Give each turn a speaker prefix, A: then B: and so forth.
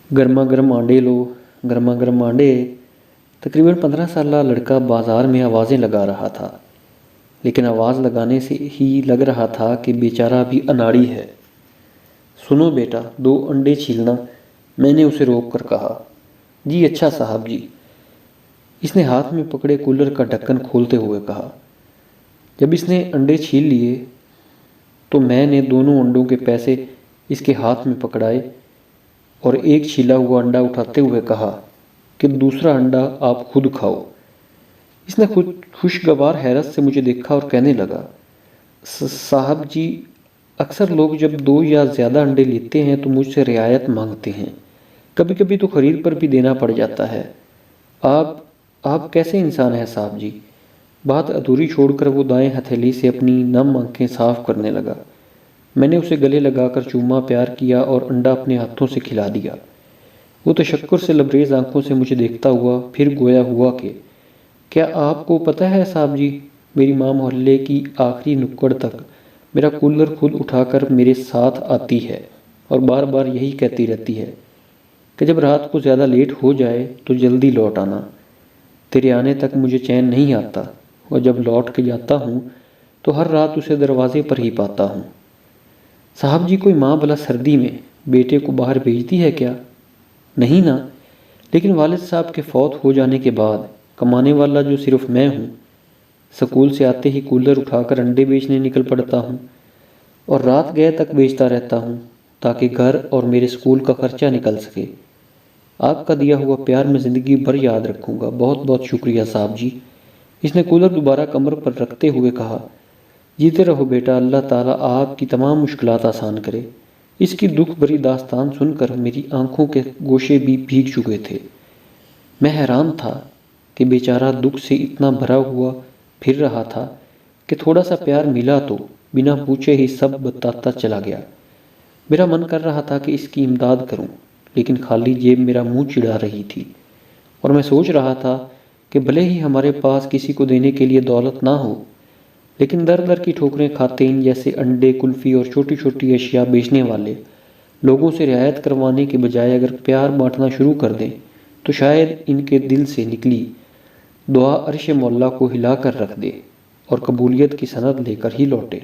A: गर्मा गर्म आंडे लो, गर्मा गर्म आंडे। तकरीबन 15 साल लड़का बाज़ार में आवाज़ें लगा रहा था, लेकिन आवाज़ लगाने से ही लग रहा था कि बेचारा भी अनाड़ी है। सुनो बेटा, 2 अंडे छीलना, मैंने उसे रोक कर कहा। जी अच्छा साहब जी, इसने हाथ में पकड़े कूलर का ढक्कन खोलते हुए कहा। जब इसने अंडे छील लिए तो मैंने दोनों अंडों के पैसे इसके हाथ में पकड़ाए और एक छीला हुआ अंडा उठाते हुए कहा कि दूसरा अंडा आप खुद खाओ। इसने खुशगवार हैरत से मुझे देखा और कहने लगा, साहब जी, अक्सर लोग जब 2 या ज़्यादा अंडे लेते हैं तो मुझसे रियायत मांगते हैं। कभी कभी तो खरीद पर भी देना पड़ जाता है। आप कैसे इंसान हैं साहब जी। बात अधूरी छोड़कर वो दाएं हथेली से अपनी नम आंखें साफ करने लगा। मैंने उसे गले लगाकर चूमा, प्यार किया और अंडा अपने हाथों से खिला दिया। वो तशक्कुर से लबरेज आंखों से मुझे देखता हुआ फिर गोया हुआ कि क्या आपको पता है साहब जी, मेरी माँ मोहल्ले की आखिरी नुक्कड़ तक मेरा कूलर खुद उठाकर मेरे साथ आती है और बार बार यही कहती रहती है कि जब रात को ज़्यादा लेट हो जाए तो जल्दी लौट आना, तेरे आने तक मुझे चैन नहीं आता, और जब लौट के जाता हूँ तो हर रात उसे दरवाजे पर ही पाता हूँ। साहब जी, कोई माँ भला सर्दी में बेटे को बाहर भेजती है क्या? नहीं ना, लेकिन वालिद साहब के फौत हो जाने के बाद कमाने वाला जो सिर्फ मैं हूँ, स्कूल से आते ही कूलर उठाकर अंडे बेचने निकल पड़ता हूँ और रात गए तक बेचता रहता हूँ ताकि घर और मेरे स्कूल का खर्चा निकल सके। आपका दिया हुआ प्यार मैं ज़िंदगी भर याद रखूँगा। बहुत बहुत शुक्रिया साहब जी। इसने कूलर दोबारा कमर पर रखते हुए कहा। जीते रहो बेटा, अल्लाह ताला आपकी तमाम मुश्किलात आसान करे। इसकी दुख भरी दास्तान सुनकर मेरी आंखों के गोशे भी भीग चुके थे। मैं हैरान था कि बेचारा दुख से इतना भरा हुआ फिर रहा था कि थोड़ा सा प्यार मिला तो बिना पूछे ही सब बताता चला गया। मेरा मन कर रहा था कि इसकी इमदाद करूं, लेकिन खाली जेब मेरा मुंह चिढ़ा रही थी और मैं सोच रहा था कि भले ही हमारे पास किसी को देने के लिए दौलत ना हो, लेकिन दर दर की ठोकरें खाते इन जैसे अंडे, कुल्फ़ी और छोटी छोटी अशिया बेचने वाले लोगों से रियायत करवाने के बजाय अगर प्यार बांटना शुरू कर दें तो शायद इनके दिल से निकली दुआ अर्श मौला को हिला कर रख दे और कबूलियत की सनद लेकर ही लौटे।